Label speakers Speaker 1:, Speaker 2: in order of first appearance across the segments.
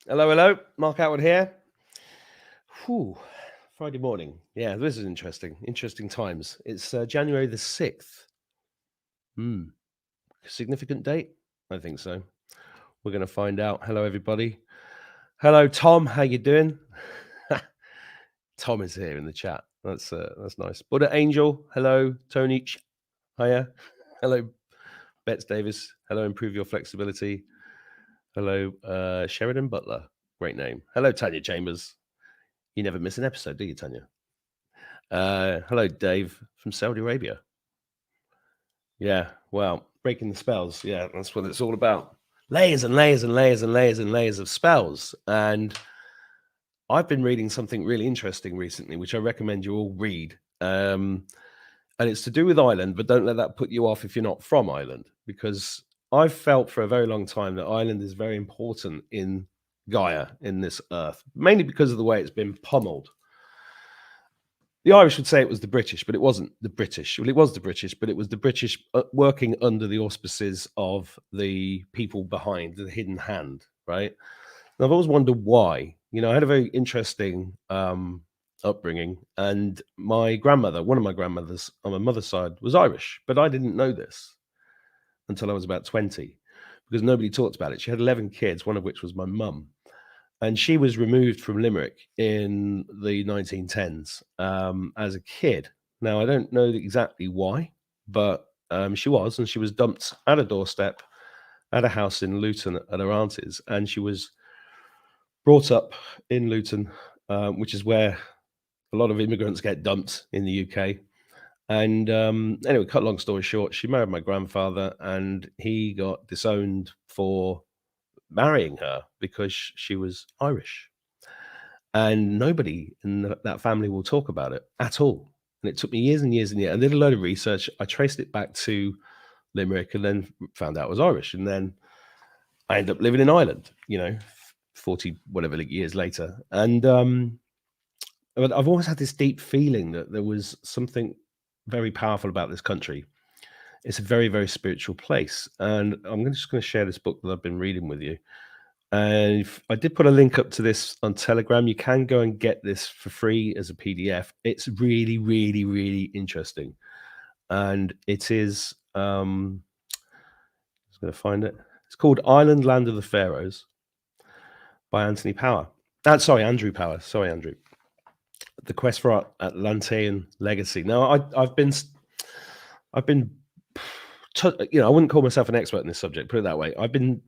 Speaker 1: Hello, hello. Mark Atwood here. Whew. Friday morning. Yeah, this is interesting. Interesting times. It's January the 6th. Hmm. Significant date? I think so. We're going to find out. Hello, everybody. Hello, Tom. How you doing? Tom is here in the chat. That's nice. Buddha Angel. Hello, Tony. Hiya. Hello, Betts Davis. Hello, Improve Your Flexibility. Hello, Sheridan Butler. Great name. Hello, Tanya Chambers. You never miss an episode, do you, Tanya? Hello, Dave from Saudi Arabia. Yeah, well, breaking the spells. Yeah, that's what it's all about. Layers and layers and layers and layers and layers of spells. And I've been reading something really interesting recently, which I recommend you all read. And it's to do with Ireland, but don't let that put you off if you're not from Ireland, because I've felt for a very long time that Ireland is very important in Gaia, in this earth, mainly because of the way it's been pummeled. The Irish would say it was the British, but it wasn't the British. Well, it was the British, but it was the British working under the auspices of the people behind, the hidden hand, right? And I've always wondered why. I had a very interesting upbringing, and my grandmother, one of my grandmothers on my mother's side, was Irish, but I didn't know this until I was about 20 because nobody talked about it. She had 11 kids, one of which was my mum. And she was removed from Limerick in the 1910s as a kid. Now, I don't know exactly why, but she was, and she was dumped at a doorstep at a house in Luton at her auntie's, and she was brought up in Luton, which is where a lot of immigrants get dumped in the UK. And anyway, cut long story short, she married my grandfather, and he got disowned for marrying her because she was Irish. And nobody in that family will talk about it at all. And it took me years and years and years. I did a load of research. I traced it back to Limerick and then found out it was Irish. And then I ended up living in Ireland, 40 whatever years later. And but I've always had this deep feeling that there was something very powerful about this country. It's a very, very spiritual place. And I'm just going to share this book that I've been reading with you. And I did put a link up to this on Telegram. You can go and get this for free as a PDF. It's really, really, really interesting. And it is, I'm just going to find it. It's called Island Land of the Pharaohs by Anthony Power. Andrew Power. Sorry, Andrew. The Quest for Atlantean Legacy. Now, I've been, I wouldn't call myself an expert in this subject, put it that way. I've been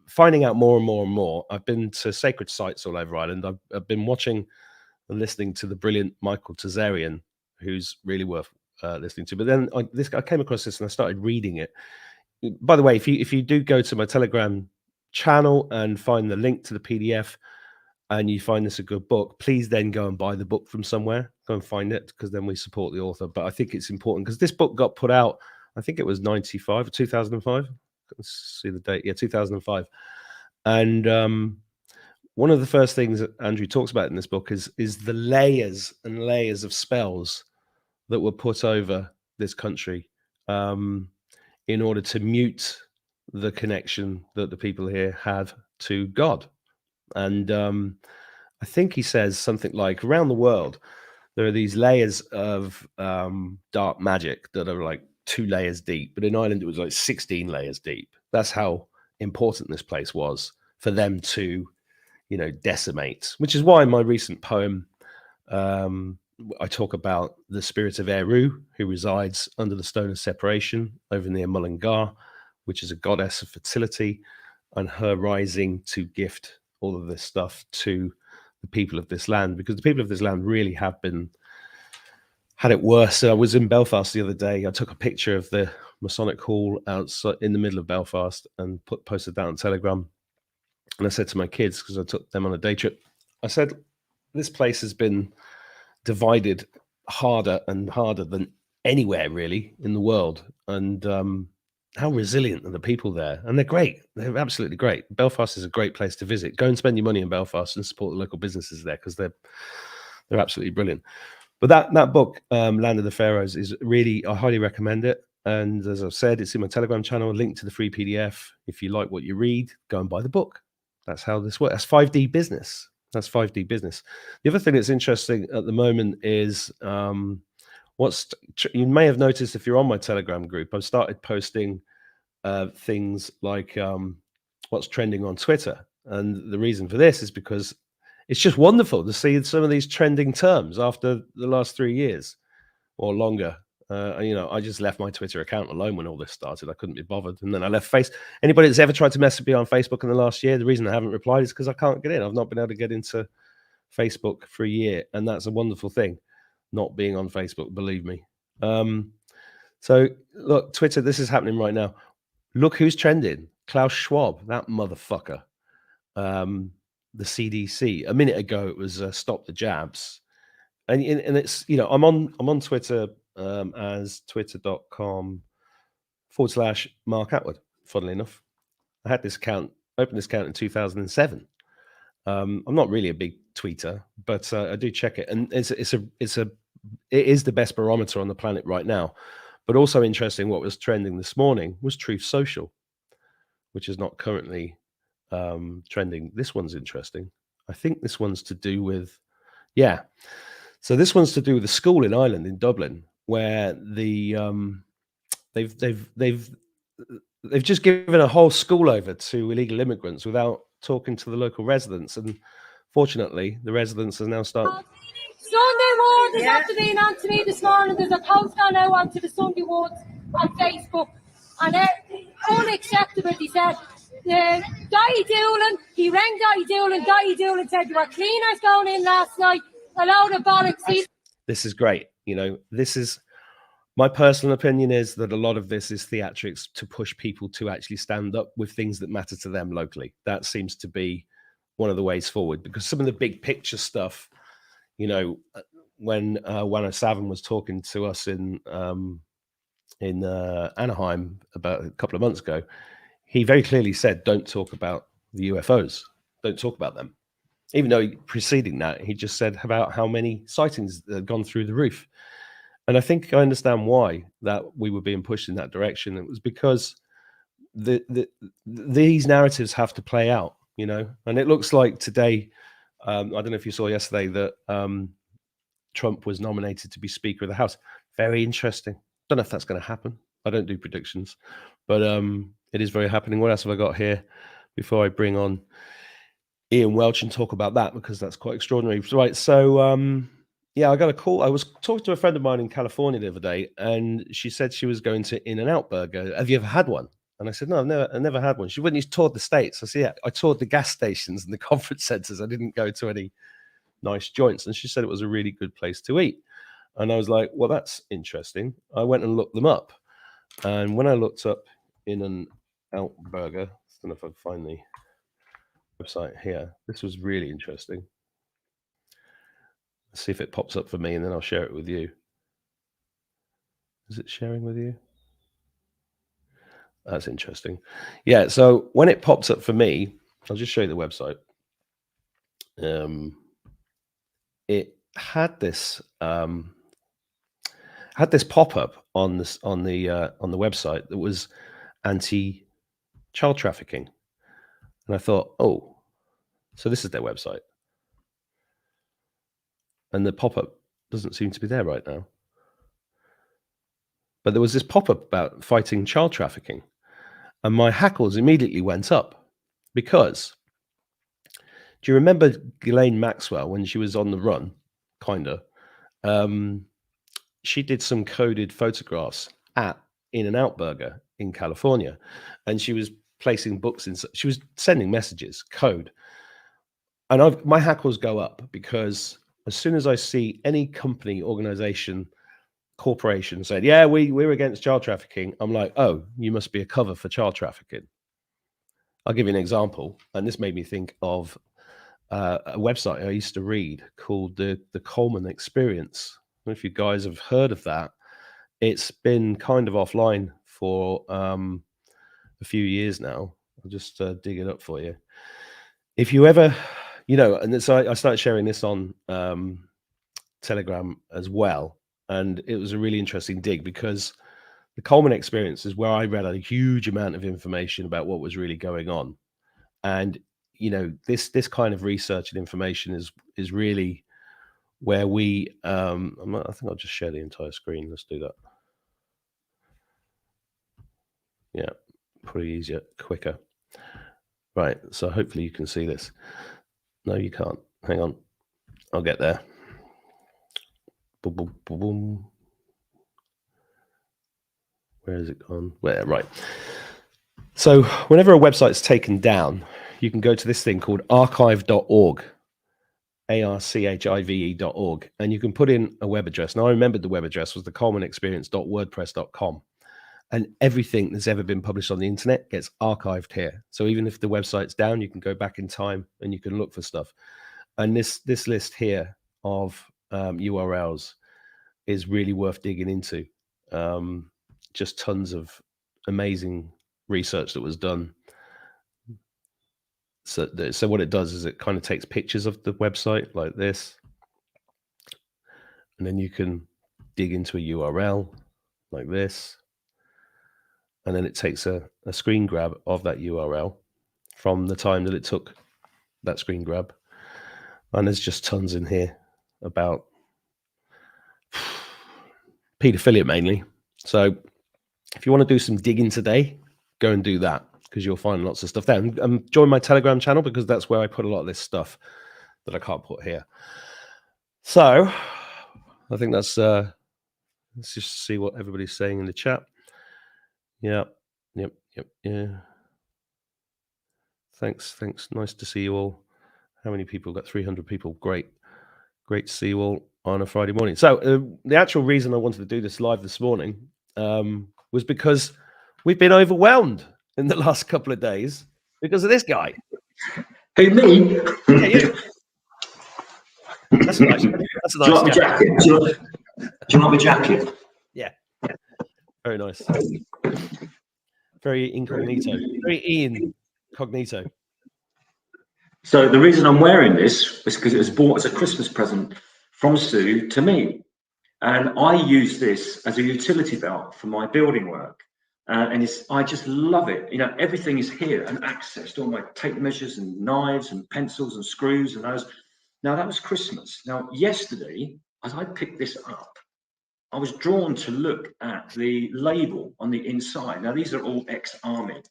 Speaker 1: finding out more and more and more. I've been to sacred sites all over Ireland. I've been watching and listening to the brilliant Michael Tazarian, who's really worth listening to. But then I came across this and I started reading it. By the way, if you do go to my Telegram channel and find the link to the PDF and you find this a good book, please then go and buy the book from somewhere. Go and find it, because then we support the author. But I think it's important because this book got put out, I think it was 95 or 2005. Let's see the date. Yeah, 2005. And one of the first things that Andrew talks about in this book is the layers and layers of spells that were put over this country in order to mute the connection that the people here have to God. And I think he says something like, around the world, there are these layers of dark magic that are like 2 layers deep. But in Ireland, it was like 16 layers deep. That's how important this place was for them to, decimate, which is why in my recent poem, I talk about the spirit of Eru, who resides under the stone of separation over near Mullingar, which is a goddess of fertility, and her rising to gift all of this stuff to the people of this land, because the people of this land really have had it worse. So I was in Belfast the other day. I took a picture of the Masonic Hall outside in the middle of Belfast and posted that on Telegram. And I said to my kids, because I took them on a day trip, I said, this place has been divided harder and harder than anywhere really in the world. And how resilient are the people there? And they're great. They're absolutely great. Belfast is a great place to visit. Go and spend your money in Belfast and support the local businesses there, because they're absolutely brilliant. But that book, Land of the Pharaohs, is really, I highly recommend it. And as I've said, it's in my Telegram channel, link to the free PDF. If you like what you read, go and buy the book. That's how this works. That's 5D business. That's 5D business. The other thing that's interesting at the moment is you may have noticed if you're on my Telegram group, I've started posting things like what's trending on Twitter. And the reason for this is because it's just wonderful to see some of these trending terms after the last 3 years or longer. I just left my Twitter account alone when all this started. I couldn't be bothered. And then I left Anybody that's ever tried to message me on Facebook in the last year, the reason I haven't replied is because I can't get in. I've not been able to get into Facebook for a year. And that's a wonderful thing, not being on Facebook, believe me. So look, Twitter, this is happening right now. Look who's trending. Klaus Schwab, that motherfucker. The CDC. A minute ago, it was stop the jabs. And it's, I'm on Twitter as twitter.com/Mark Atwood, funnily enough. I had this account, opened this account in 2007. I'm not really a big tweeter, but I do check it. And it is the best barometer on the planet right now. But also interesting, what was trending this morning was Truth Social, which is not currently trending. This one's interesting. I think this one's to do with, so this one's to do with the school in Ireland, in Dublin, where they've just given a whole school over to illegal immigrants without talking to the local residents. And fortunately, the residents are now starting.
Speaker 2: Sunday Ward is after being on to me this morning. There's a post on now onto the Sunday Wards on Facebook, and unacceptable. He said, Daddy Doolan, he rang Daddy Doolan. Daddy Doolan said there were cleaners going in last night. A load of bollocks.
Speaker 1: This is great. This is my personal opinion, is that a lot of this is theatrics to push people to actually stand up with things that matter to them locally. That seems to be one of the ways forward, because some of the big picture stuff, when Wanna Savin was talking to us in Anaheim about a couple of months ago, he very clearly said, don't talk about the UFOs. Don't talk about them. Even though preceding that, he just said about how many sightings had gone through the roof. And I think I understand why that we were being pushed in that direction. It was because these narratives have to play out, and it looks like today, I don't know if you saw yesterday that Trump was nominated to be Speaker of the House. Very interesting. Don't know if that's going to happen. I don't do predictions, but it is very happening. What else have I got here before I bring on Ian Welch and talk about that, because that's quite extraordinary. Right. So, I got a call. I was talking to a friend of mine in California the other day, and she said she was going to In-N-Out Burger. Have you ever had one? And I said, no, I've never had one. She went, you toured the States. I said, yeah, I toured the gas stations and the conference centers. I didn't go to any nice joints. And she said it was a really good place to eat. And I was like, well, that's interesting. I went and looked them up. And when I looked up In-N-Out Burger, I don't know if I can find the website here. This was really interesting. Let's see if it pops up for me, and then I'll share it with you. Is it sharing with you? That's interesting. Yeah, so when it pops up for me, I'll just show you the website. It had this pop-up on the website that was anti-child trafficking, and I thought, oh, so this is their website, and the pop-up doesn't seem to be there right now. But there was this pop-up about fighting child trafficking, and my hackles immediately went up, because do you remember Ghislaine Maxwell when she was on the run? Kinda. She did some coded photographs at In-N-Out Burger in California, and she was placing books in. She was sending messages, code, and my hackles go up, because as soon as I see any company, organization, corporation said, yeah, we're against child trafficking, I'm like, oh, you must be a cover for child trafficking. I'll give you an example, and this made me think of a website I used to read called the Coleman Experience. I don't know if you guys have heard of that. It's been kind of offline for a few years now. I'll just dig it up for you. If you ever, and so I started sharing this on Telegram as well, and it was a really interesting dig, because the Coleman Experience is where I read a huge amount of information about what was really going on. And you know, this kind of research and information is really where we I think I'll just share the entire screen. Let's do that. Yeah, pretty easier, quicker. Right, so hopefully you can see this. No, you can't. Hang on, I'll get there. Boom, boom, boom, boom. Where is it gone? Where? Right. So whenever a website's taken down, you can go to this thing called archive.org, archive.org, and you can put in a web address. Now, I remembered the web address was the colemanexperience.wordpress.com, and everything that's ever been published on the internet gets archived here. So even if the website's down, you can go back in time and you can look for stuff. And this list here of URLs is really worth digging into. Just tons of amazing research that was done. So what it does is it kind of takes pictures of the website like this, and then you can dig into a URL like this, and then it takes a screen grab of that URL from the time that it took that screen grab. And there's just tons in here about pedophilia mainly. So if you want to do some digging today, go and do that, because you'll find lots of stuff there. And join my Telegram channel, because that's where I put a lot of this stuff that I can't put here. So I think that's let's just see what everybody's saying in the chat. Yeah. Thanks. Nice to see you all. How many people? Got 300 people. Great to see you all on a Friday morning. So the actual reason I wanted to do this live this morning was because we've been overwhelmed in the last couple of days because of this guy.
Speaker 3: Who, me?
Speaker 1: Yeah, you. That's a nice.
Speaker 3: Do you like my jacket? Do you like my jacket?
Speaker 1: Yeah. Very nice. Very incognito. Very incognito.
Speaker 3: So the reason I'm wearing this is because it was bought as a Christmas present from Sue to me. And I use this as a utility belt for my building work. And I just love it. You know, everything is here and accessed, all my tape measures and knives and pencils and screws and those. Now, that was Christmas. Now, yesterday, as I picked this up, I was drawn to look at the label on the inside. Now, these are all ex-army.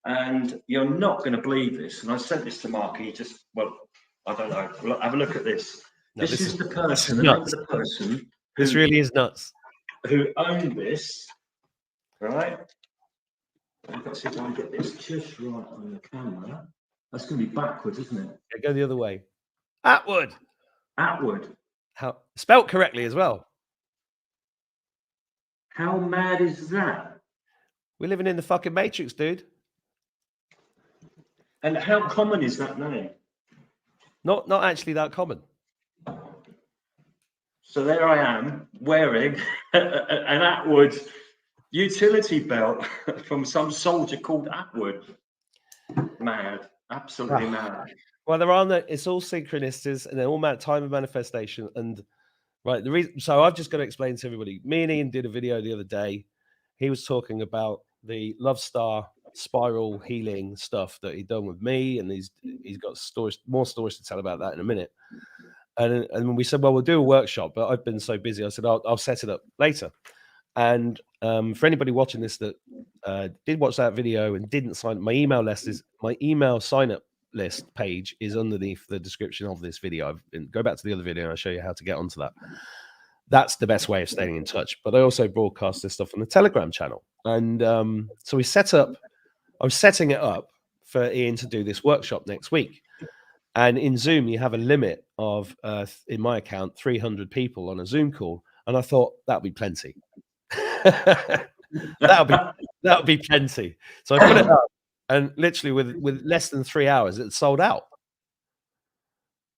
Speaker 3: And you're not going to believe this. And I sent this to Mark, and he just, well, I don't know. Well, have a look at this. No, this is the person, the name of the person.
Speaker 1: This really is nuts.
Speaker 3: Who owned this, right? I've got to see if I can get this just right on the camera. That's going to be backwards, isn't it?
Speaker 1: Yeah, go the other way. Atwood. How spelt correctly as well.
Speaker 3: How mad is that?
Speaker 1: We're living in the fucking Matrix, dude.
Speaker 3: And how common is that name?
Speaker 1: Not actually that common.
Speaker 3: So there I am wearing an Atwood utility belt from some soldier called Atwood. Mad, absolutely mad.
Speaker 1: Well, it's all synchronicities, and they're all time of manifestation. And right, the reason. So I've just got to explain to everybody. Me and Ian did a video the other day. He was talking about the Love Star spiral healing stuff that he'd done with me, and he's got more stories to tell about that in a minute. And we said, well, we'll do a workshop, but I've been so busy. I said, I'll set it up later. And for anybody watching this that did watch that video and didn't sign, my email sign up list page is underneath the description of this video. Go back to the other video and I'll show you how to get onto that. That's the best way of staying in touch. But I also broadcast this stuff on the Telegram channel. And so I was setting it up for Ian to do this workshop next week. And in Zoom, you have a limit of, in my account, 300 people on a Zoom call. And I thought that'll be plenty. that'll be plenty. So I put it up, and literally with less than 3 hours, it sold out.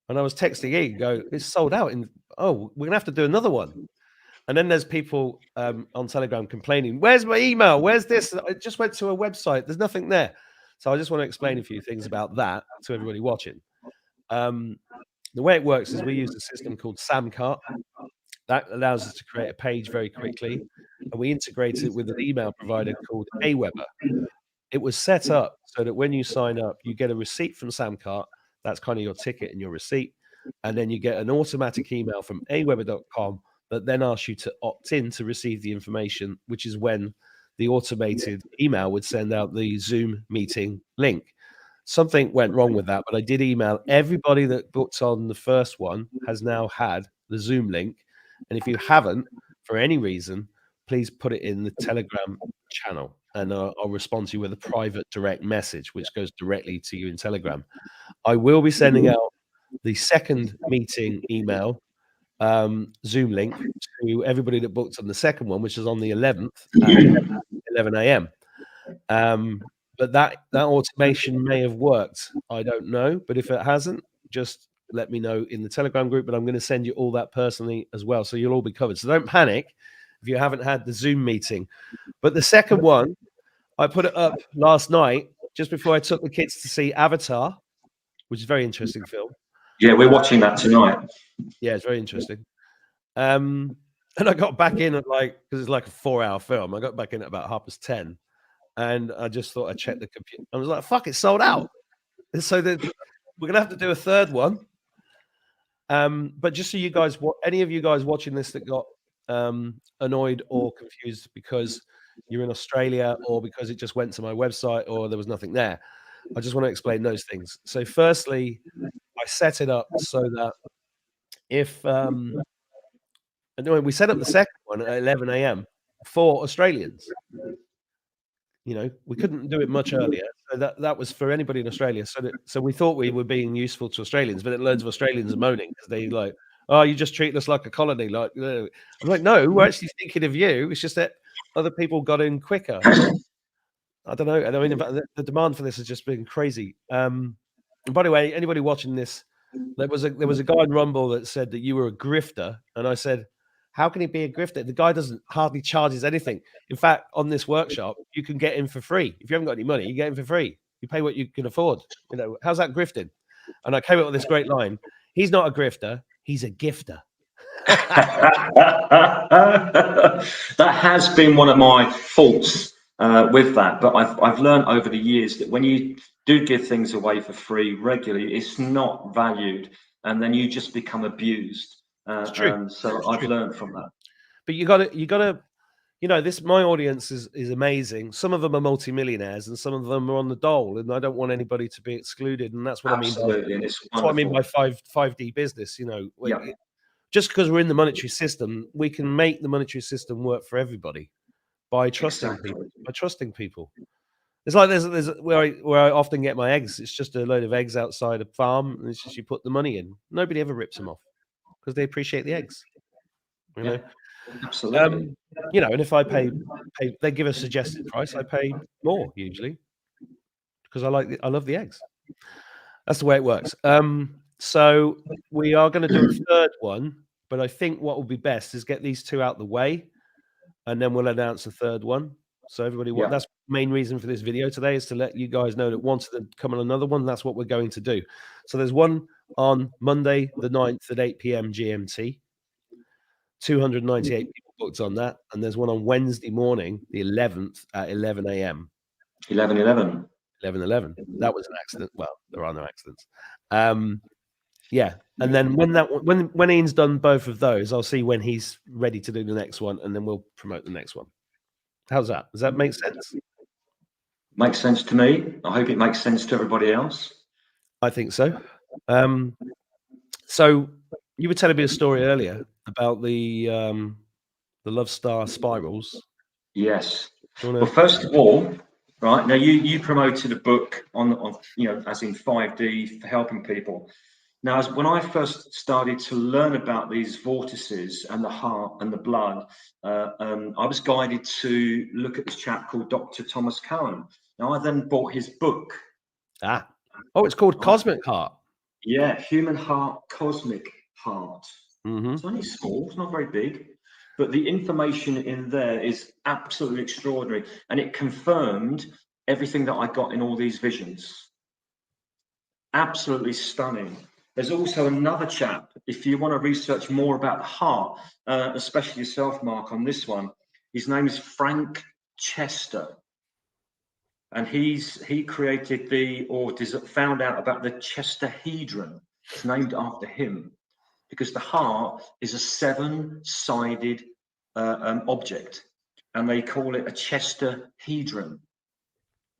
Speaker 1: And I was texting Ian, go, it's sold out. We're gonna have to do another one. And then there's people on Telegram complaining, where's my email? Where's this? I just went to a website. There's nothing there. So I just want to explain a few things about that to everybody watching. The way it works is we use a system called Samcart. That allows us to create a page very quickly. And we integrate it with an email provider called Aweber. it was set up so that when you sign up, you get a receipt from Samcart. That's kind of your ticket and your receipt. And then you get an automatic email from aweber.com that then asks you to opt in to receive the information, which is when the automated email would send out the Zoom meeting link. Something went wrong with that, but I did email everybody that booked on the first one has now had the Zoom link. And if you haven't, for any reason, please put it in the Telegram channel, and I'll respond to you with a private direct message, which goes directly to you in Telegram. I will be sending out the second meeting email Zoom link to everybody that booked on the second one, which is on the 11th at 11 a.m. But that automation may have worked. I don't know. But if it hasn't, just let me know in the Telegram group. But I'm going to send you all that personally as well. So you'll all be covered. So don't panic if you haven't had the Zoom meeting. But the second one, I put it up last night just before I took the kids to see Avatar, which is a very interesting film.
Speaker 3: Yeah, we're watching that tonight.
Speaker 1: Yeah, it's very interesting. And I got back in at because it's like a 4-hour film. I got back in at about 10:30. And I just thought I'd check the computer. I was like, fuck, it's sold out. And so we're going to have to do a third one. But just so you guys, any of you guys watching this that got annoyed or confused because you're in Australia or because it just went to my website or there was nothing there, I just want to explain those things. So firstly, I set it up so that if we set up the second one at 11 a.m. for Australians. You know, we couldn't do it much earlier. So that was for anybody in Australia. So we thought we were being useful to Australians, but then loads of Australians are moaning because they like, oh, you just treat us like a colony. Like, I'm like, no, we're actually thinking of you. It's just that other people got in quicker. I don't know. I mean, the demand for this has just been crazy. And by the way, anybody watching this, there was a guy in Rumble that said that you were a grifter, and I said, how can he be a grifter? The guy doesn't hardly charges anything. In fact, on this workshop, you can get in for free. If you haven't got any money, you get in for free. You pay what you can afford. You know, how's that grifting? And I came up with this great line. He's not a grifter. He's a gifter.
Speaker 3: That has been one of my faults with that. But I've learned over the years that when you do give things away for free regularly, it's not valued. And then you just become abused.
Speaker 1: It's true.
Speaker 3: So I've learned from that.
Speaker 1: But you got to, you know, my audience is amazing. Some of them are multimillionaires, and some of them are on the dole, and I don't want anybody to be excluded. And that's what
Speaker 3: Absolutely.
Speaker 1: I mean. That's what I mean by 5D business. You know, just because we're in the monetary system, we can make the monetary system work for everybody by trusting people. By trusting people. It's like there's where I often get my eggs. It's just a load of eggs outside a farm, and it's just you put the money in. Nobody ever rips them off because they appreciate the eggs. You know,
Speaker 3: absolutely.
Speaker 1: You know, and if I pay, they give a suggested price. I pay more usually because I love the eggs. That's the way it works. So we are going to do a third one, but I think what will be best is get these two out the way, and then we'll announce a third one. So everybody, that's the main reason for this video today is to let you guys know that once they come on another one, that's what we're going to do. So there's one on Monday the 9th at 8 p.m. GMT. 298 people booked on that, and there's one on Wednesday morning, the 11th at 11 a.m.
Speaker 3: 11:11.
Speaker 1: 11:11. That was an accident. Well, there are no accidents. Yeah, and then when Ian's done both of those, I'll see when he's ready to do the next one, and then we'll promote the next one. How's that? Does that make sense?
Speaker 3: Makes sense to me. I hope it makes sense to everybody else.
Speaker 1: I think so. So you were telling me a story earlier about the Love Star spirals.
Speaker 3: Yes. Well, first of all, right now you promoted a book on you know, as in 5D for helping people. Now, when I first started to learn about these vortices and the heart and the blood, I was guided to look at this chap called Dr. Thomas Cohen. Now, I then bought his book.
Speaker 1: Oh, it's called Cosmic Heart.
Speaker 3: Yeah, Human Heart, Cosmic Heart.
Speaker 1: Mm-hmm.
Speaker 3: It's only small, it's not very big, but the information in there is absolutely extraordinary, and it confirmed everything that I got in all these visions. Absolutely stunning. There's also another chap, if you want to research more about the heart, especially yourself, Mark, on this one. His name is Frank Chester. and he created found out about the Chesterhedron. It's named after him because the heart is a 7-sided object, and they call it a Chesterhedron.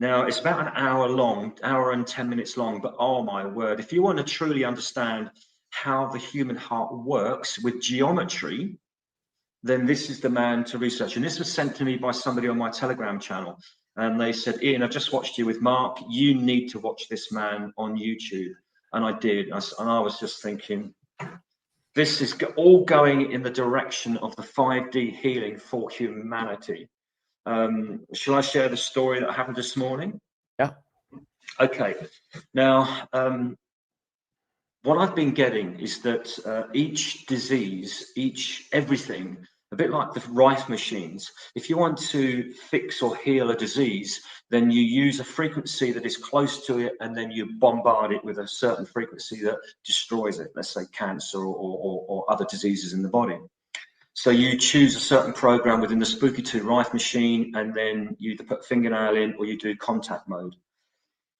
Speaker 3: Now, it's about an hour long, hour and 10 minutes long, but oh my word, if you want to truly understand how the human heart works with geometry, then this is the man to research. And this was sent to me by somebody on my Telegram channel. And they said, Ian, I've just watched you with Mark. You need to watch this man on YouTube. And I did. And I was just thinking, this is all going in the direction of the 5D healing for humanity. Shall I share the story that happened this morning?
Speaker 1: Yeah.
Speaker 3: Okay. Now, what I've been getting is that each disease, everything, a bit like the rife machines, if you want to fix or heal a disease, then you use a frequency that is close to it, and then you bombard it with a certain frequency that destroys it, let's say cancer or other diseases in the body. So you choose a certain program within the Spooky 2 rife machine, and then you either put fingernail in or you do contact mode.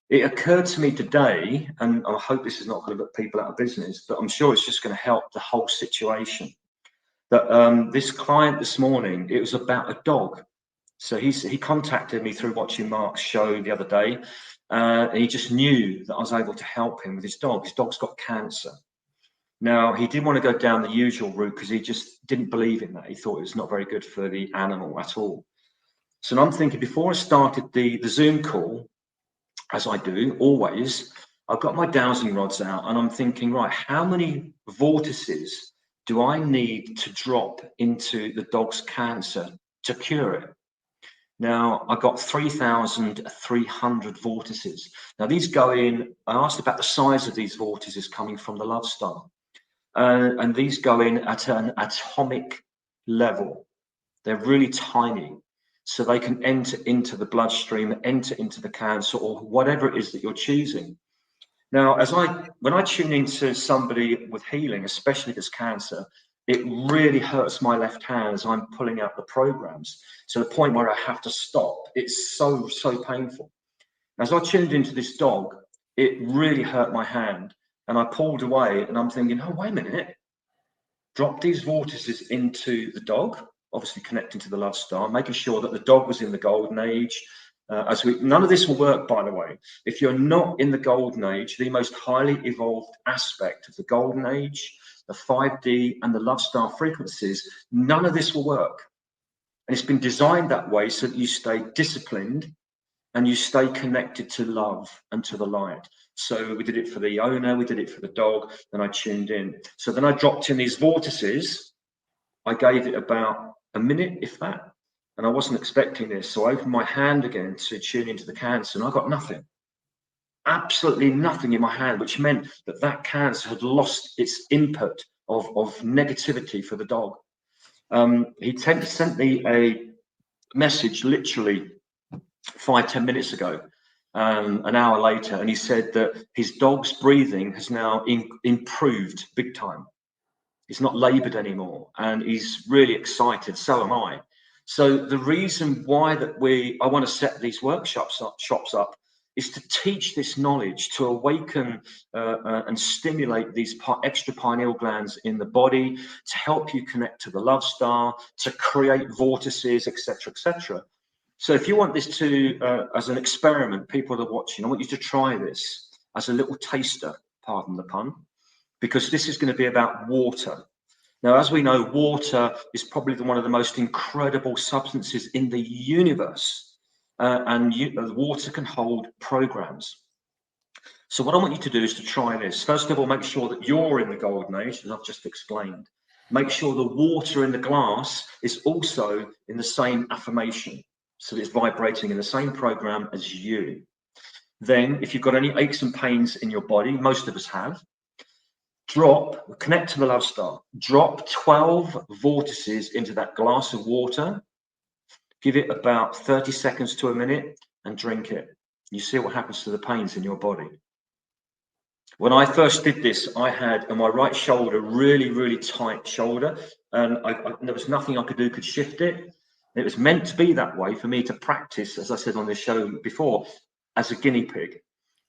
Speaker 3: It occurred to me today, and I hope this is not going to put people out of business, but I'm sure it's just going to help the whole situation, that this client this morning, it was about a dog. So he contacted me through watching Mark's show the other day, and he just knew that I was able to help him with his dog. His dog's got cancer. Now, he didn't want to go down the usual route because he just didn't believe in that. He thought it was not very good for the animal at all. So I'm thinking, before I started the Zoom call, as I do always, I've got my dowsing rods out, and I'm thinking, right, how many vortices do I need to drop into the dog's cancer to cure it? Now, I got 3,300 vortices. Now, these go in, I asked about the size of these vortices coming from the love star. And these go in at an atomic level. They're really tiny, so they can enter into the bloodstream, enter into the cancer, or whatever it is that you're choosing. Now, when I tune into somebody with healing, especially if it's cancer, it really hurts my left hand as I'm pulling out the programs, to the point where I have to stop. It's so painful. As I tuned into this dog, it really hurt my hand. And I pulled away, and I'm thinking, oh, wait a minute. Drop these vortices into the dog, obviously connecting to the love star, making sure that the dog was in the golden age. None of this will work, by the way. If you're not in the golden age, the most highly evolved aspect of the golden age, the 5D and the love star frequencies, none of this will work. And it's been designed that way so that you stay disciplined and you stay connected to love and to the light. So we did it for the owner, we did it for the dog, then I tuned in. So then I dropped in these vortices. I gave it about a minute, if that, and I wasn't expecting this. So I opened my hand again to tune into the cancer, and I got nothing. Absolutely nothing in my hand, which meant that cancer had lost its input of negativity for the dog. He sent me a message literally 5-10 minutes ago, an hour later, and he said that his dog's breathing has now improved big time. He's not labored anymore, and he's really excited. So am I. So the reason why I want to set these workshops up is to teach this knowledge, to awaken and stimulate these extra pineal glands in the body, to help you connect to the love star, to create vortices, etc., etc. So if you want this to, as an experiment, people that are watching, I want you to try this as a little taster, pardon the pun, because this is going to be about water. Now, as we know, water is probably one of the most incredible substances in the universe, and water can hold programs. So what I want you to do is to try this. First of all, make sure that you're in the golden age, as I've just explained. Make sure the water in the glass is also in the same affirmation, so it's vibrating in the same program as you. Then, if you've got any aches and pains in your body, most of us have, connect to the love star, drop 12 vortices into that glass of water, give it about 30 seconds to a minute, and drink it. You see what happens to the pains in your body. When I first did this, I had on my right shoulder really tight shoulder, and there was nothing I could do could shift it. It was meant to be that way for me to practice, as I said on this show before, as a guinea pig.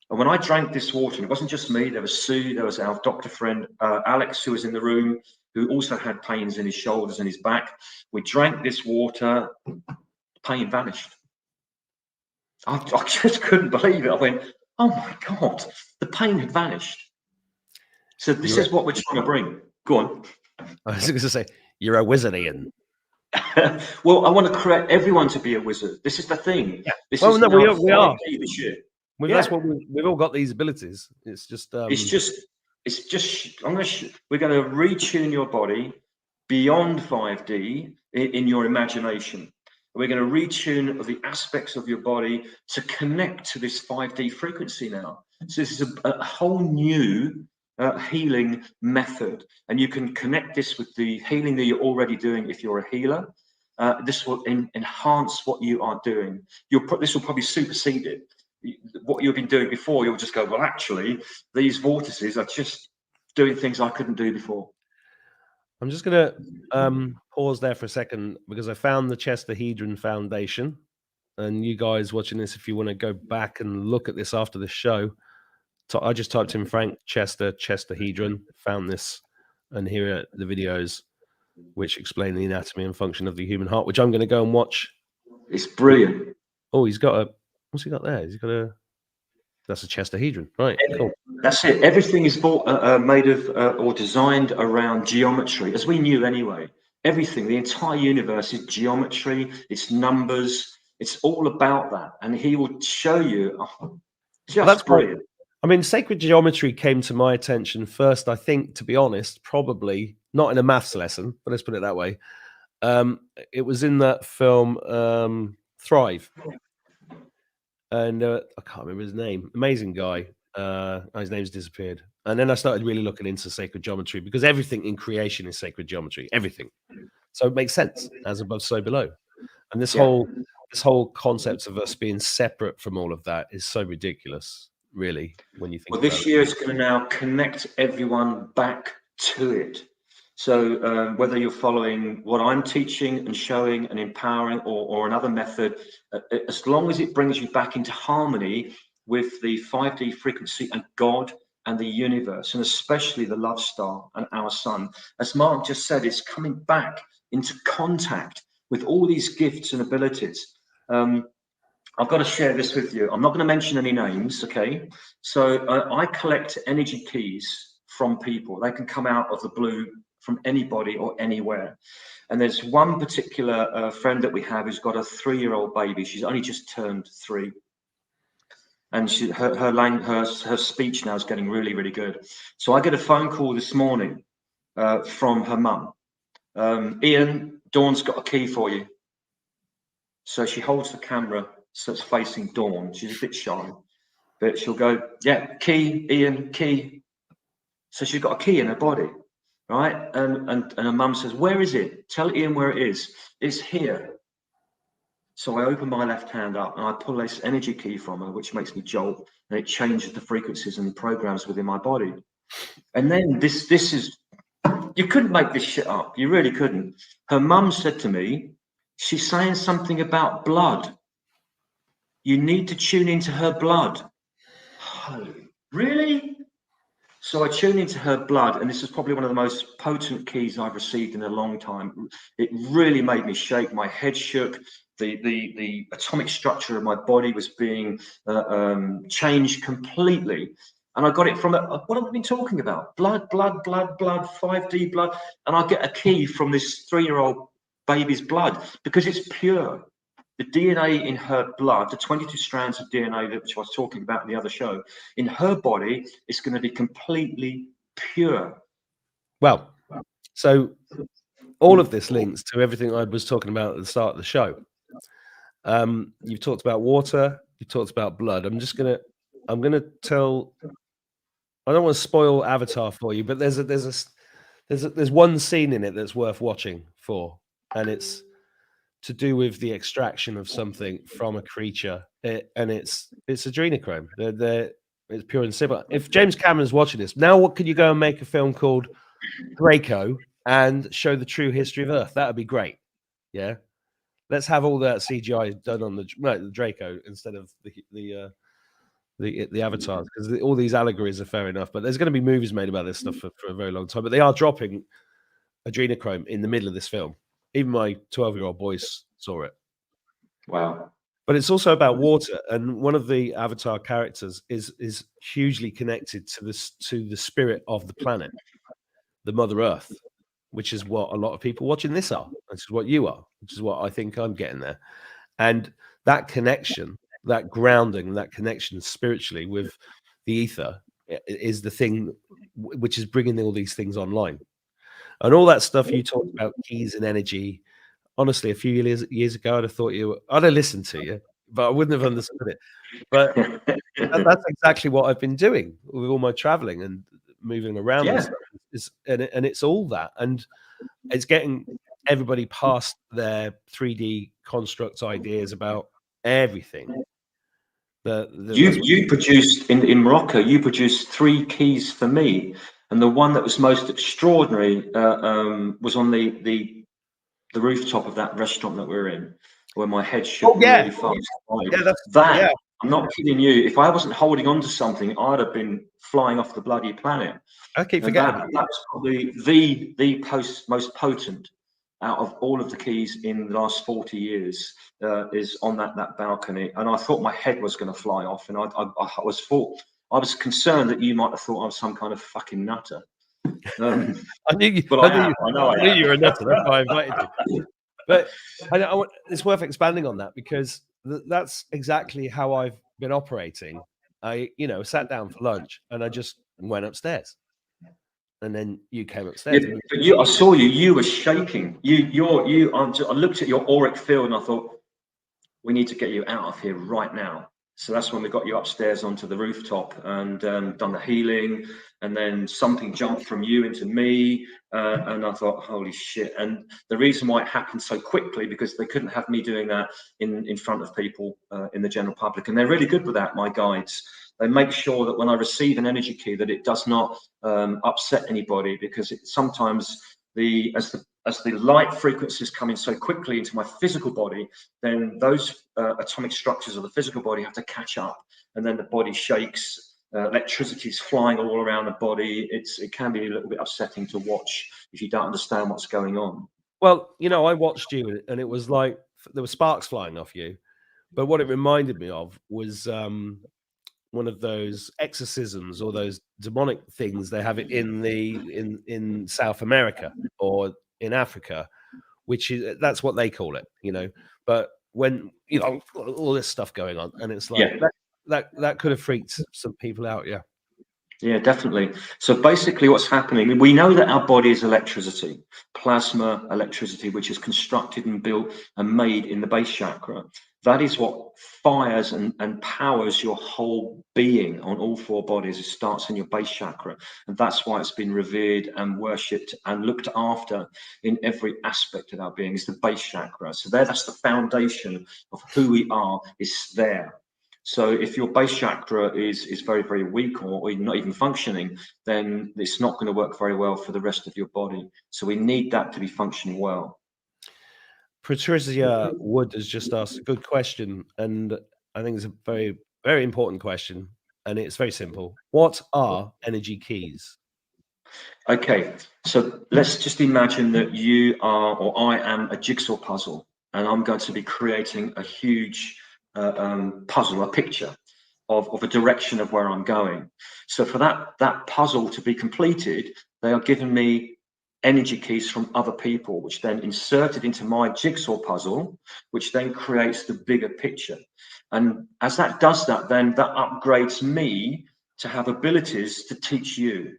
Speaker 3: And when I drank this water, and it wasn't just me, there was Sue, there was our doctor friend, Alex, who was in the room, who also had pains in his shoulders and his back. We drank this water, pain vanished. I just couldn't believe it. I went, oh my God, the pain had vanished. So this is what we're trying to bring. Go on.
Speaker 1: I was going to say, you're a wizard, Ian.
Speaker 3: Well, I want to create everyone to be a wizard. This is the thing.
Speaker 1: Yeah.
Speaker 3: This
Speaker 1: well,
Speaker 3: is
Speaker 1: no, we are.
Speaker 3: This year.
Speaker 1: That's what we've all got these abilities. It's just. We're going to retune your body beyond 5D in your imagination. We're going to retune the aspects of your body to connect to this 5D frequency now. So this is a whole new healing method, and you can connect this with the healing that you're already doing if you're a healer. This will enhance what you are doing. This will probably supersede it. What you've been doing before, you'll just go, well, actually, these vortices are just doing things I couldn't do before. I'm just going to pause there for a second because I found the Chesterhedron Foundation. And you guys watching this, if you want to go back and look at this after the show, I just typed in Frank Chesterhedron, found this, and here are the videos which explain the anatomy and function of the human heart, which I'm going to go and watch.
Speaker 3: It's brilliant.
Speaker 1: Oh, he's got what's he got there? He's got that's a Chesterhedron, right? Cool.
Speaker 3: That's it. Everything is made of or designed around geometry, as we knew anyway. Everything, the entire universe is geometry, it's numbers, it's all about that. And he will show you. That's brilliant.
Speaker 1: I mean, sacred geometry came to my attention first, I think, to be honest, probably not in a maths lesson, but let's put it that way. It was in that film, Thrive. And I can't remember his name. Amazing guy. His name's disappeared. And then I started really looking into sacred geometry because everything in creation is sacred geometry. Everything. So it makes sense. As above, so below. And this whole concept of us being separate from all of that is so ridiculous, really, when you think about it.
Speaker 3: Well, this year is going to now connect everyone back to it. So whether you're following what I'm teaching and showing and empowering or another method, as long as it brings you back into harmony with the 5D frequency and God and the universe, and especially the love star and our sun, as Mark just said, it's coming back into contact with all these gifts and abilities. I've got to share this with you. I'm not going to mention any names, okay? So I collect energy keys from people. They can come out of the blue from anybody or anywhere. And there's one particular friend that we have who's got a 3-year-old baby. She's only just turned 3. And her speech now is getting really, really good. So I get a phone call this morning from her mum. Ian, Dawn's got a key for you. So she holds the camera so it's facing Dawn. She's a bit shy, but she'll go, yeah, key, Ian, key. So she's got a key in her body. Right, and her mum says, where is it? Tell Ian where it is. It's here. So I open my left hand up and I pull this energy key from her, which makes me jolt, and it changes the frequencies and the programs within my body. And then this is, you couldn't make this shit up. You really couldn't. Her mum said to me, she's saying something about blood. You need to tune into her blood. Oh, really? So I tuned into her blood, and this is probably one of the most potent keys I've received in a long time. It really made me shake. My head shook. The atomic structure of my body was being changed completely. And I got it from what have I been talking about? Blood, 5D blood. And I get a key from this 3-year-old baby's blood because it's pure. The DNA in her blood, the 22 strands of DNA that which I was talking about in the other show, in her body is going to be completely pure.
Speaker 1: Well, so all of this links to everything I was talking about at the start of the show. You've talked about water, you talked about blood. I'm gonna tell. I don't want to spoil Avatar for you, but there's one scene in it that's worth watching for, and it's to do with the extraction of something from a creature, and it's adrenochrome. It's pure and simple. If James Cameron's watching this now, what could you go and make a film called Draco and show the true history of Earth? That would be great. Yeah, Let's have all that CGI done on the Draco instead of the avatars, because all these allegories are fair enough. But there's going to be movies made about this stuff for a very long time. But they are dropping adrenochrome in the middle of this film. Even my 12-year-old boys saw it.
Speaker 3: Wow.
Speaker 1: But it's also about water, and one of the Avatar characters is hugely connected to the spirit of the planet, the Mother Earth, which is what a lot of people watching this are. Which is what you are, which is what I think I'm getting there. And that connection, that grounding, that connection spiritually with the ether is the thing which is bringing all these things online. And all that stuff you talked about, keys and energy. Honestly, a few years ago, I'd have thought I'd have listened to you, but I wouldn't have understood it. But that's exactly what I've been doing with all my traveling and moving around.
Speaker 3: Yeah.
Speaker 1: And stuff. And it's all that. And it's getting everybody past their 3D construct ideas about everything.
Speaker 3: You produced in Morocco. You produced 3 keys for me, and the one that was most extraordinary was on the rooftop of that restaurant that we're in, where my head shook really fast. Yeah, I'm not kidding you. If I wasn't holding on to something, I'd have been flying off the bloody planet.
Speaker 1: I keep forgetting.
Speaker 3: That's probably the most potent out of all of the keys in the last 40 years is on that balcony. And I thought my head was going to fly off, and I was concerned that you might have thought I was some kind of fucking nutter.
Speaker 1: I knew you.
Speaker 3: But
Speaker 1: I knew you were a nutter. That's why I invited you. But it's worth expanding on that, because that's exactly how I've been operating. I, sat down for lunch and I just went upstairs, and then you came upstairs.
Speaker 3: Yeah, but I saw you. You were shaking. I looked at your auric field and I thought, we need to get you out of here right now. So that's when we got you upstairs onto the rooftop and done the healing, and then something jumped from you into me, and I thought, holy shit. And the reason why it happened so quickly, because they couldn't have me doing that in front of people in the general public, and they're really good with that, my guides. They make sure that when I receive an energy key that it does not upset anybody, because sometimes as the light frequencies come in so quickly into my physical body, then those atomic structures of the physical body have to catch up, and then the body shakes. Electricity is flying all around the body. It can be a little bit upsetting to watch if you don't understand what's going on.
Speaker 1: Well, I watched you, and it was like there were sparks flying off you. But what it reminded me of was one of those exorcisms or those demonic things they have it in South America or in Africa, that's what they call it, But when all this stuff going on, and it's like that could have freaked some people out.
Speaker 3: Yeah, definitely. So basically what's happening, we know that our body is electricity, plasma electricity, which is constructed and built and made in the base chakra. That is what fires and powers your whole being on all 4 bodies. It starts in your base chakra. And that's why it's been revered and worshipped and looked after in every aspect of our being, is the base chakra. So that's the foundation of who we are, is there. So if your base chakra is very, very weak or not even functioning, then it's not going to work very well for the rest of your body. So we need that to be functioning well.
Speaker 1: Patricia Wood has just asked a good question, and I think it's a very, very important question, and it's very simple. What are energy keys?
Speaker 3: Okay, so let's just imagine that you are, or I am, a jigsaw puzzle, and I'm going to be creating a huge puzzle, a picture of a direction of where I'm going. So for that puzzle to be completed, they are giving me energy keys from other people, which then inserted into my jigsaw puzzle, which then creates the bigger picture. And as that does that, then that upgrades me to have abilities to teach you.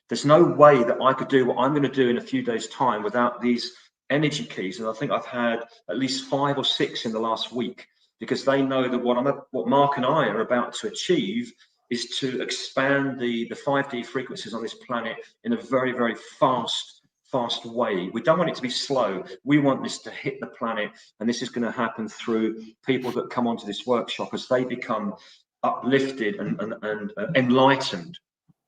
Speaker 3: There's no way that I could do what I'm going to do in a few days' time without these energy keys. And I think I've had at least 5 or 6 in the last week, because they know that what Mark and I are about to achieve is to expand the 5D frequencies on this planet in a very, very fast way. We don't want it to be slow. We want this to hit the planet, and this is going to happen through people that come onto this workshop as they become uplifted and enlightened.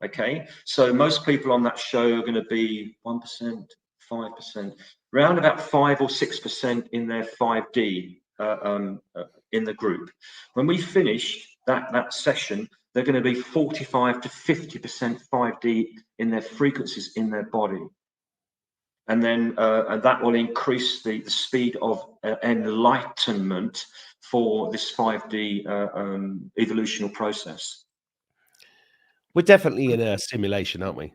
Speaker 3: Okay, so most people on that show are going to be 1%, 5%. round about 5 or 6% in their 5D in the group. When we finish that session, they're going to be 45 to 50% 5D in their frequencies in their body. And then and that will increase the speed of enlightenment for this 5D evolutional process.
Speaker 1: We're definitely in a simulation, aren't we?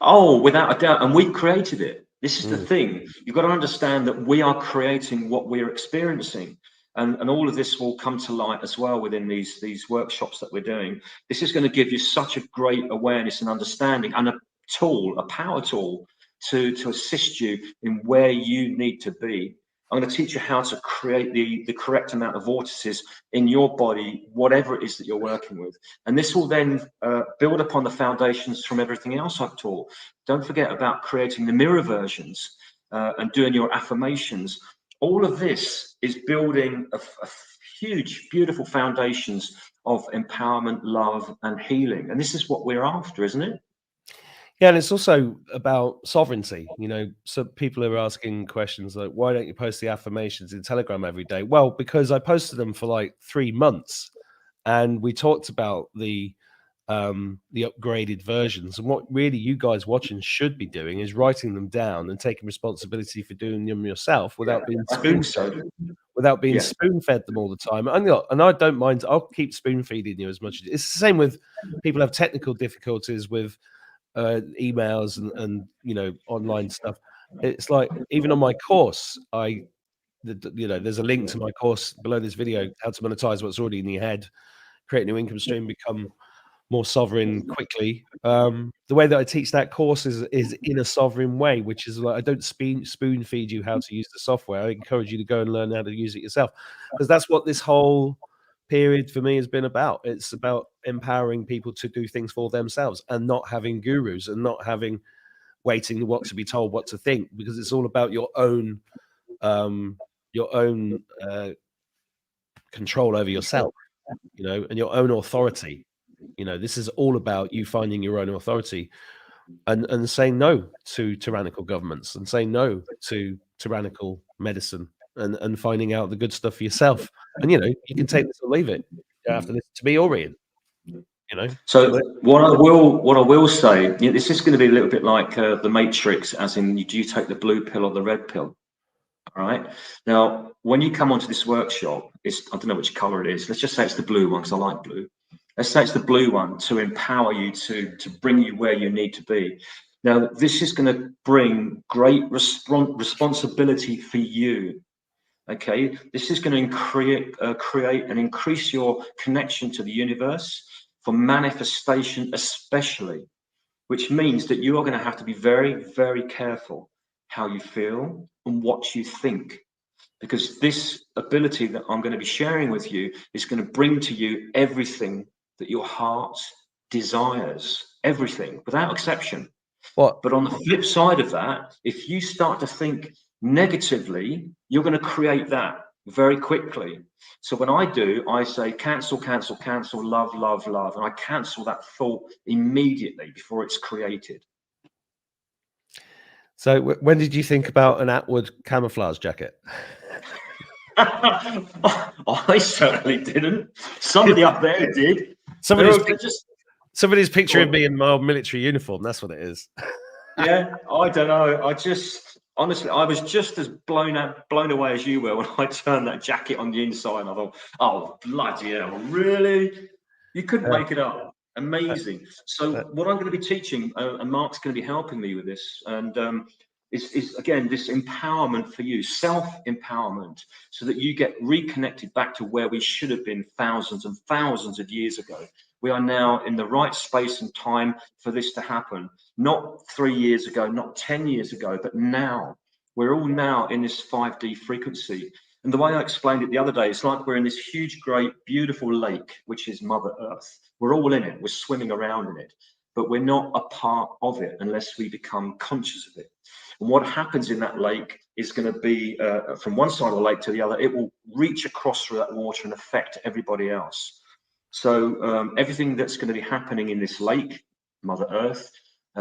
Speaker 3: Oh, without a doubt. And we created it. This is the
Speaker 1: Mm.
Speaker 3: thing. You've got to understand that we are creating what we're experiencing. And all of this will come to light as well within these workshops that we're doing. This is going to give you such a great awareness and understanding, and a tool, a power tool to assist you in where you need to be. I'm going to teach you how to create the correct amount of vortices in your body, whatever it is that you're working with. And this will then build upon the foundations from everything else I've taught. Don't forget about creating the mirror versions and doing your affirmations. All of this is building a huge, beautiful foundations of empowerment, love, and healing. And this is what we're after, isn't it?
Speaker 1: Yeah, and it's also about sovereignty. You know, so people are asking questions like, why don't you post the affirmations in Telegram every day? Well, because I posted them for like 3 months, and we talked about the upgraded versions. And what really you guys watching should be doing is writing them down and taking responsibility for doing them yourself without being
Speaker 3: I think so.
Speaker 1: without being
Speaker 3: Yeah.
Speaker 1: spoon-fed them all the time. And I don't mind. I'll keep spoon-feeding you as much as it's the same with people have technical difficulties with emails and you know, online stuff. It's like even on my course, you know, there's a link to my course below this video, how to monetize what's already in your head, create a new income stream, become more sovereign quickly. The way that I teach that course is in a sovereign way, which is like I don't spoon feed you how to use the software. I encourage you to go and learn how to use it yourself, because that's what this whole period for me has been about. It's about empowering people to do things for themselves and not having gurus and not having waiting what to be told what to think, because it's all about your own control over yourself, you know, and your own authority. You know, this is all about you finding your own authority and saying no to tyrannical governments and saying no to tyrannical medicine and finding out the good stuff for yourself. And, you know, you can take this or leave it. You have to listen to me or Ian, you know.
Speaker 3: So what I will say, you know, this is going to be a little bit like the Matrix, as in, do you take the blue pill or the red pill? All right. Now, when you come onto this workshop, I don't know which color it is. Let's just say it's the blue one, because I like blue. Let's say it's the blue one to empower you to bring you where you need to be. Now, this is going to bring great responsibility for you. Okay, this is going to create and increase your connection to the universe for manifestation, especially, which means that you are going to have to be very, very careful how you feel and what you think, because this ability that I'm going to be sharing with you is going to bring to you everything that your heart desires, everything without exception.
Speaker 1: What?
Speaker 3: But on the flip side of that, if you start to think negatively, you're going to create that very quickly. So when I do, I say cancel, cancel, cancel, love, love, love, and I cancel that thought immediately before it's created.
Speaker 1: So when did you think about an Atwood camouflage jacket?
Speaker 3: I certainly didn't. Somebody up there did.
Speaker 1: Somebody's picturing me in my old military uniform. That's what it is.
Speaker 3: Yeah, I don't know. I just honestly, I was just as blown away as you were when I turned that jacket on the inside. And I thought, oh bloody hell, really? You couldn't make it up. Amazing. So what I'm going to be teaching, and Mark's going to be helping me with this, and is again this empowerment for you, self-empowerment, so that you get reconnected back to where we should have been thousands and thousands of years ago. We are now in the right space and time for this to happen. Not 3 years ago, not 10 years ago, but now. We're all now in this 5D frequency. And the way I explained it the other day, it's like we're in this huge, great, beautiful lake, which is Mother Earth. We're all in it. We're swimming around in it, but we're not a part of it unless we become conscious of it. And what happens in that lake is going to be from one side of the lake to the other. It will reach across through that water and affect everybody else. So everything that's going to be happening in this lake, Mother Earth,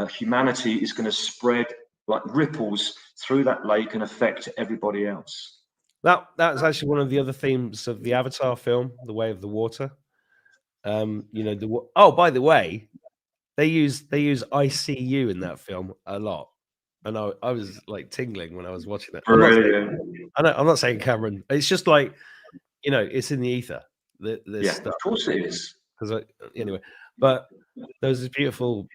Speaker 3: humanity is going to spread like ripples through that lake and affect everybody else.
Speaker 1: That's actually one of the other themes of the Avatar film, The Way of the Water. You know, oh, by the way, they use ICU in that film a lot, and I was like tingling when I was watching it.
Speaker 3: Brilliant.
Speaker 1: I'm not saying Cameron. It's just like, you know, it's in the ether. This
Speaker 3: Yeah,
Speaker 1: stuff.
Speaker 3: of course it is.
Speaker 1: Because anyway, but there's this beautiful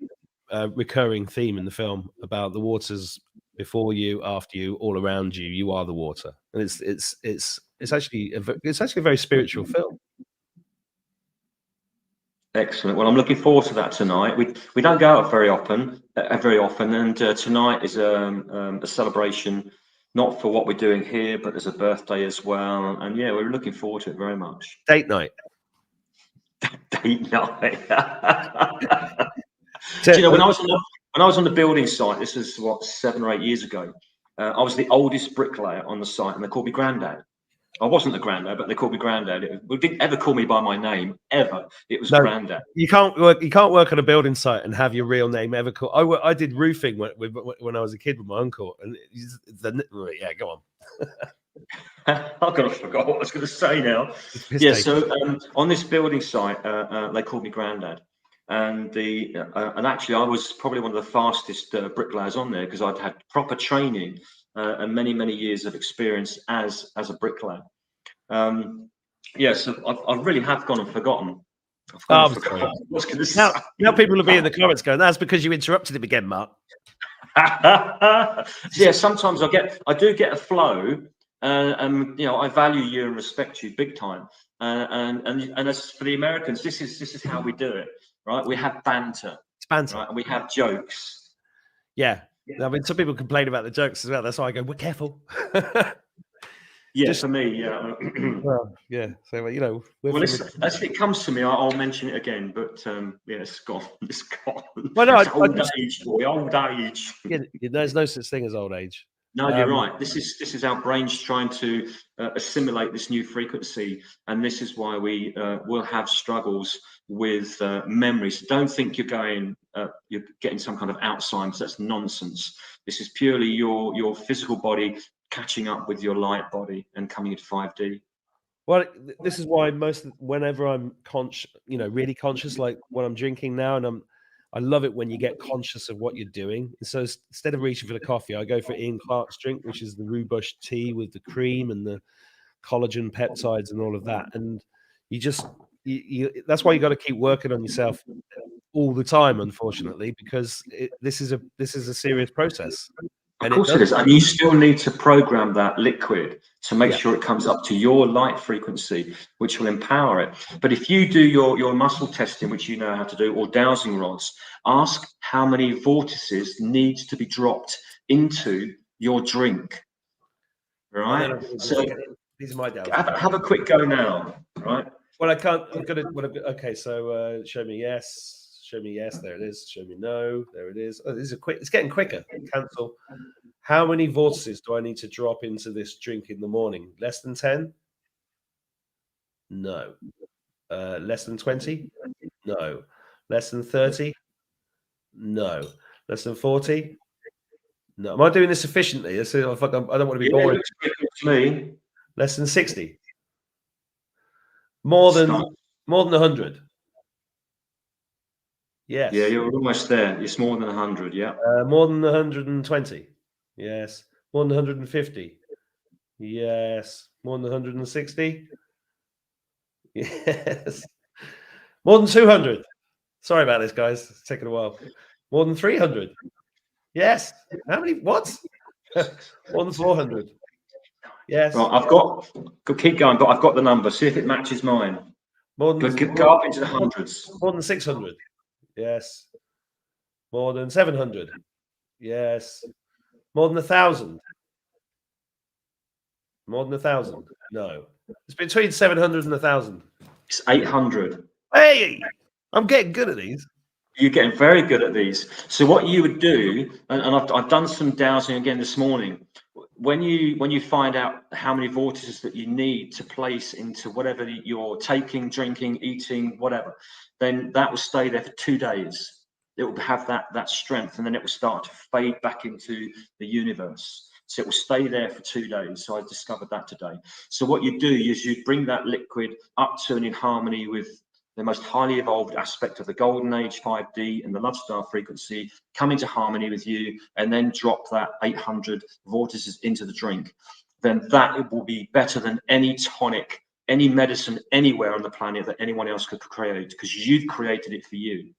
Speaker 1: recurring theme in the film about the waters before you, after you, all around you. You are the water, and it's actually a very spiritual film.
Speaker 3: Excellent. Well, I'm looking forward to that tonight. We don't go out very often, and tonight is a celebration, not for what we're doing here, but there's a birthday as well. And yeah, we're looking forward to it very much.
Speaker 1: Date night.
Speaker 3: Date night. Do you know, when I was on the building site, this is what, 7 or 8 years ago. I was the oldest bricklayer on the site, and they called me Grandad. I wasn't the Grandad, but they called me Grandad. They didn't ever call me by my name ever. It was Grandad.
Speaker 1: You can't work on a building site and have your real name ever called. I did roofing when I was a kid with my uncle, and yeah, go on.
Speaker 3: I've got to forget what I was going to say now. Yeah, so on this building site, they called me Grandad, and actually I was probably one of the fastest bricklayers on there because I'd had proper training and many years of experience as a bricklayer. Yeah, so I really have gone and forgotten.
Speaker 1: Now people will be in the comments going, "That's because you interrupted him again, Mark."
Speaker 3: Yeah, sometimes I do get a flow. And you know, I value you and respect you big time. And as for the Americans, this is how we do it, right? We have banter.
Speaker 1: It's banter,
Speaker 3: right? And we have jokes.
Speaker 1: Yeah. I mean, some people complain about the jokes as well. That's why I go, "We're careful."
Speaker 3: Yeah, for me, yeah.
Speaker 1: Well, yeah. So you know,
Speaker 3: as it comes to me, I'll mention it again. But yeah, it's gone. It's gone.
Speaker 1: Well, no,
Speaker 3: old age, boy. Old age.
Speaker 1: Yeah, there's no such thing as old age.
Speaker 3: No, you're right. This is our brains trying to assimilate this new frequency, and this is why we will have struggles with memories. Don't think you're getting some kind of Alzheimer's. That's nonsense. This is purely your physical body catching up with your light body and coming into 5D.
Speaker 1: Well, this is why whenever I'm really conscious, like when I'm drinking now, and I love it when you get conscious of what you're doing. So instead of reaching for the coffee, I go for Ian Clark's drink, which is the rhubarb tea with the cream and the collagen peptides and all of that. And that's why you got to keep working on yourself all the time, unfortunately, because this is a serious process.
Speaker 3: Of course it is. And you still need to program that liquid to make sure it comes up to your light frequency, which will empower it. But if you do your muscle testing, which you know how to do, or dowsing rods, ask how many vortices needs to be dropped into your drink. Right? So
Speaker 1: these are my dowsing.
Speaker 3: Have a quick go now, right?
Speaker 1: Well, I can't. Okay, so show me yes. Show me yes, there it is. Show me no, there it is. Oh, this is quick. It's getting quicker. Cancel. How many vortices do I need to drop into this drink in the morning? Less than 10? No. Less than 20? No. Less than 30? No. Less than 40? No. Am I doing this efficiently? I don't want to be boring.
Speaker 3: To me.
Speaker 1: Less than 60? More than 100? Yes.
Speaker 3: Yeah, you're almost there. It's more than 100, yeah.
Speaker 1: More than 120? Yes. More than 150? Yes. More than 160? Yes. More than 200? Sorry about this, guys. It's taking a while. More than 300? Yes. How many? What? More than 400? Yes.
Speaker 3: Right, keep going, but I've got the number. See if it matches mine. Go up into the hundreds.
Speaker 1: More than 600? Yes. More than 700? Yes. More than 1,000? More than 1,000? No. It's between 700 and 1,000.
Speaker 3: It's 800.
Speaker 1: Hey, I'm getting good at these.
Speaker 3: You're getting very good at these. So what you would do, and I've done some dowsing again this morning. When you find out how many vortices that you need to place into whatever you're taking, drinking, eating, whatever, then that will stay there for 2 days. it will have that strength, and then it will start to fade back into the universe. So it will stay there for 2 days. So I discovered that today. So what you do is you bring that liquid up to and in harmony with the most highly evolved aspect of the golden age, 5D, and the love star frequency, come into harmony with you, and then drop that 800 vortices into the drink. Then that it will be better than any tonic, any medicine anywhere on the planet that anyone else could create, because you've created it for you.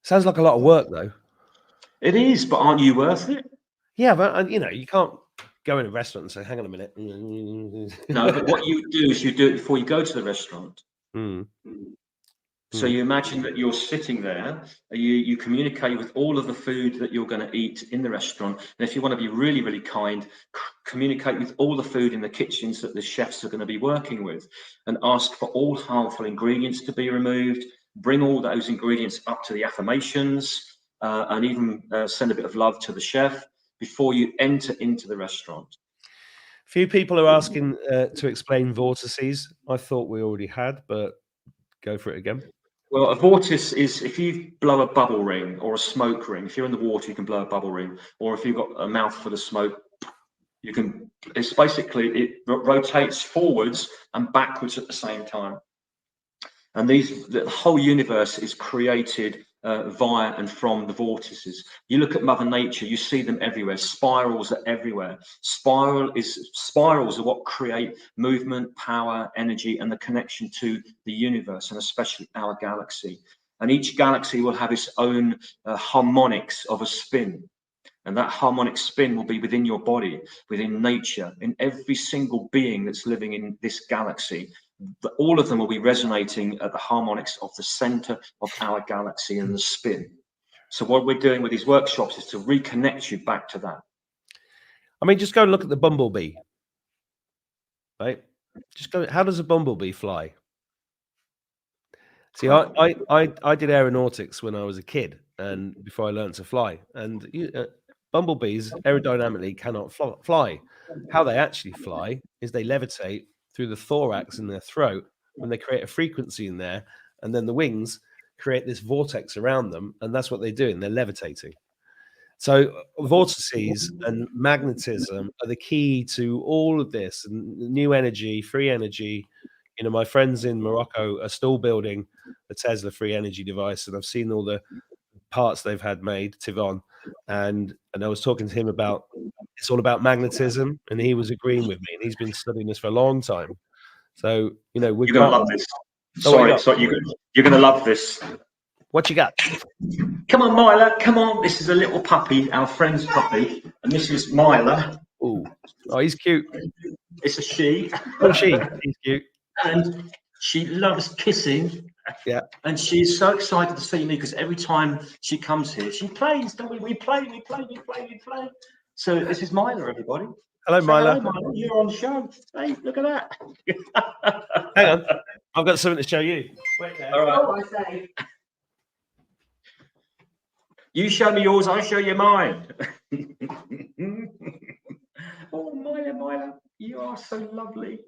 Speaker 1: Sounds like a lot of work, though.
Speaker 3: It is, but aren't you worth it?
Speaker 1: Yeah, but you know, you can't go in a restaurant and say, "Hang on a minute."
Speaker 3: No, but what you do is you do it before you go to the restaurant. So you imagine that you're sitting there, you communicate with all of the food that you're going to eat in the restaurant. And if you want to be really, really kind, communicate with all the food in the kitchens that the chefs are going to be working with, and ask for all harmful ingredients to be removed, bring all those ingredients up to the affirmations, and even send a bit of love to the chef before you enter into the restaurant.
Speaker 1: Few people are asking to explain vortices. I thought we already had, but go for it again.
Speaker 3: Well, a vortice is if you blow a bubble ring or a smoke ring. If you're in the water, you can blow a bubble ring, or if you've got a mouthful of smoke, you can. It's basically it rotates forwards and backwards at the same time. And the whole universe is created via and from the vortices. You look at Mother Nature, you see them everywhere. Spirals are everywhere. Spirals are what create movement, power, energy, and the connection to the universe, and especially our galaxy. And each galaxy will have its own harmonics of a spin. And that harmonic spin will be within your body, within nature, in every single being that's living in this galaxy. All of them will be resonating at the harmonics of the center of our galaxy and the spin. So what we're doing with these workshops is to reconnect you back to that.
Speaker 1: I mean, just go and look at the Bumblebee, right? Just go. How does a Bumblebee fly? See, I did aeronautics when I was a kid, and before I learned to fly. And bumblebees aerodynamically cannot fly. How they actually fly is they levitate through the thorax in their throat when they create a frequency in there, and then the wings create this vortex around them, and that's what they're doing. They're levitating. So vortices and magnetism are the key to all of this, and new energy, free energy. You know, my friends in Morocco are still building the Tesla free energy device, and I've seen all the parts they've had made, Tivon, and I was talking to him about it's all about magnetism, and he was agreeing with me, and he's been studying this for a long time. So, you know,
Speaker 3: you're gonna love this.
Speaker 1: Sorry,
Speaker 3: you're gonna love this.
Speaker 1: What you got?
Speaker 3: Come on, Myla, come on. This is a little puppy, our friend's puppy, and this is Myla.
Speaker 1: Oh, he's cute.
Speaker 3: It's a she.
Speaker 1: Oh, she's cute.
Speaker 3: And she loves kissing.
Speaker 1: Yeah.
Speaker 3: And she's so excited to see me because every time she comes here, she plays, don't we? We play. So this is Myla, everybody.
Speaker 1: Hello, Myla.
Speaker 3: Hello, Myla. You're on the show. Hey, look at that.
Speaker 1: Hang on. I've got something to show you. Wait there.
Speaker 3: All right.
Speaker 2: Oh, I say.
Speaker 3: You show me yours, I show you mine. Oh, Myla, you are so lovely.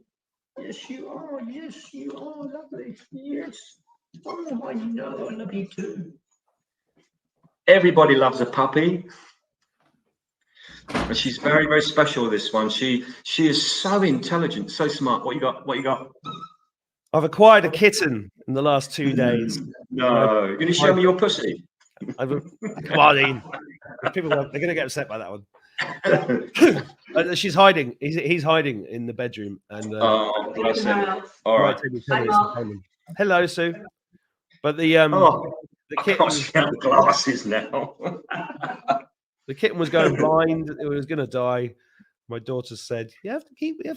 Speaker 3: Yes, you are. Yes, you are lovely. Yes. Oh, I know. I love you too. Everybody loves a puppy. And she's very, very special, this one. She is so intelligent, so smart. What you got?
Speaker 1: I've acquired a kitten in the last 2 days.
Speaker 3: No. You're going to show me your pussy?
Speaker 1: Come on, Ian. People they're going to get upset by that one. She's hiding. He's hiding in the bedroom. And
Speaker 3: oh, bless him. All right.
Speaker 1: Hello, Sue. But the kitten
Speaker 3: glasses now.
Speaker 1: The kitten was going blind. It was going to die. My daughter said, "You have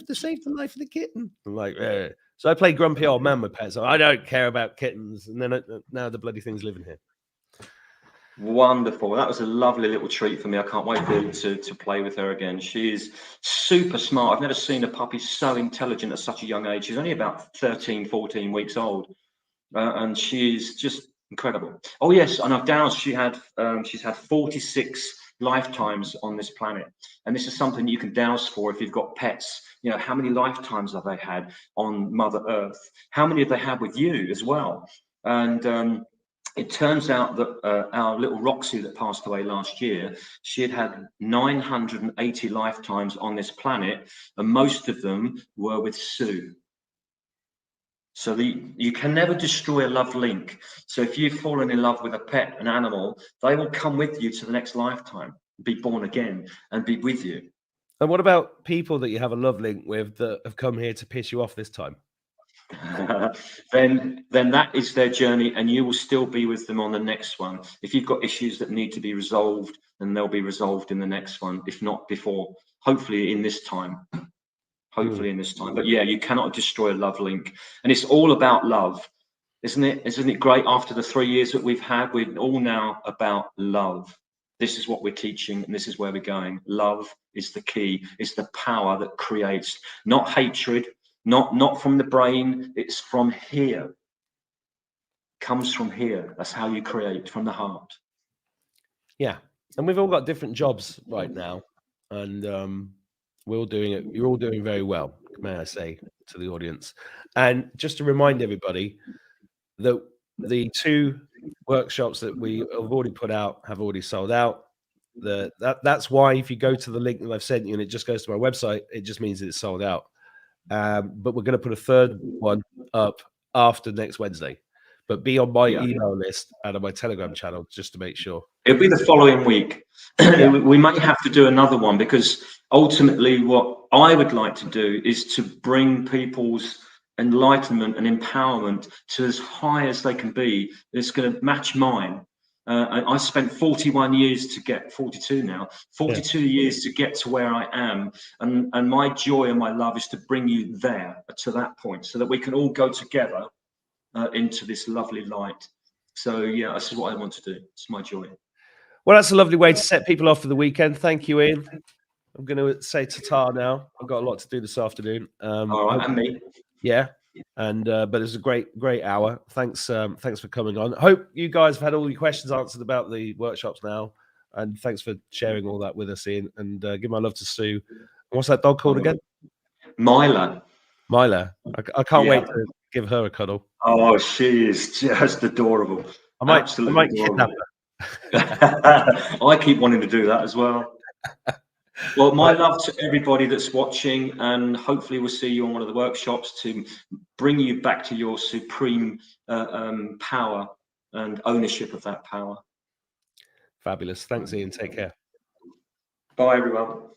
Speaker 1: to save the life of the kitten." I'm like, eh. So I play grumpy old man with pets. So I don't care about kittens. And then now the bloody thing's living here.
Speaker 3: Wonderful. That was a lovely little treat for me. I can't wait to play with her again. She is super smart. I've never seen a puppy so intelligent at such a young age. She's only about 13, 14 weeks old. And she's just incredible. Oh, yes. And I've down, she's had 46 lifetimes on this planet. And this is something you can douse for if you've got pets. You know, how many lifetimes have they had on Mother Earth? How many have they had with you as well? And it turns out that our little Roxy that passed away last year, she had had 980 lifetimes on this planet, and most of them were with Sue. So you can never destroy a love link. So if you've fallen in love with a pet, an animal, they will come with you to the next lifetime, be born again, and be with you.
Speaker 1: And what about people that you have a love link with that have come here to piss you off this time?
Speaker 3: Then that is their journey, and you will still be with them on the next one. If you've got issues that need to be resolved, then they'll be resolved in the next one, if not before, hopefully in this time. Hopefully in this time. But yeah, you cannot destroy a love link. And it's all about love. Isn't it? Isn't it great after the 3 years that we've had? We're all now about love. This is what we're teaching, and this is where we're going. Love is the key. It's the power that creates, not hatred, not from the brain. It's from here. It comes from here. That's how you create, from the heart.
Speaker 1: Yeah. And we've all got different jobs right now. And we're all doing it. You're all doing very well, may I say to the audience. And just to remind everybody that the 2 workshops that we have already put out have already sold out. That's why if you go to the link that I've sent you and it just goes to my website, it just means it's sold out. But we're going to put a 3rd one up after next Wednesday. But be on my email list and on my Telegram channel just to make sure.
Speaker 3: It'll be the following week. We might have to do another one, because ultimately what I would like to do is to bring people's enlightenment and empowerment to as high as they can be. It's going to match mine. I spent 41 years to get 42 now, 42 years to get to where I am. And my joy and my love is to bring you there, to that point, so that we can all go together into this lovely light. So yeah, this is what I want to do. It's my joy.
Speaker 1: Well, that's a lovely way to set people off for the weekend. Thank you, Ian. I'm going to say ta-ta now. I've got a lot to do this afternoon.
Speaker 3: All right, and me.
Speaker 1: Yeah. And but it's a great hour. Thanks for coming on. Hope you guys have had all your questions answered about the workshops now. And thanks for sharing all that with us, Ian. And give my love to Sue. What's that dog called again?
Speaker 3: Mila.
Speaker 1: I can't wait to give her a cuddle.
Speaker 3: Oh, she is just adorable.
Speaker 1: I might
Speaker 3: Absolutely
Speaker 1: kidnap
Speaker 3: adorable. I keep wanting to do that as well. Well, my love to everybody that's watching, and hopefully we'll see you on one of the workshops to bring you back to your supreme power and ownership of that power.
Speaker 1: Fabulous. Thanks, Ian. Take care.
Speaker 3: Bye, everyone.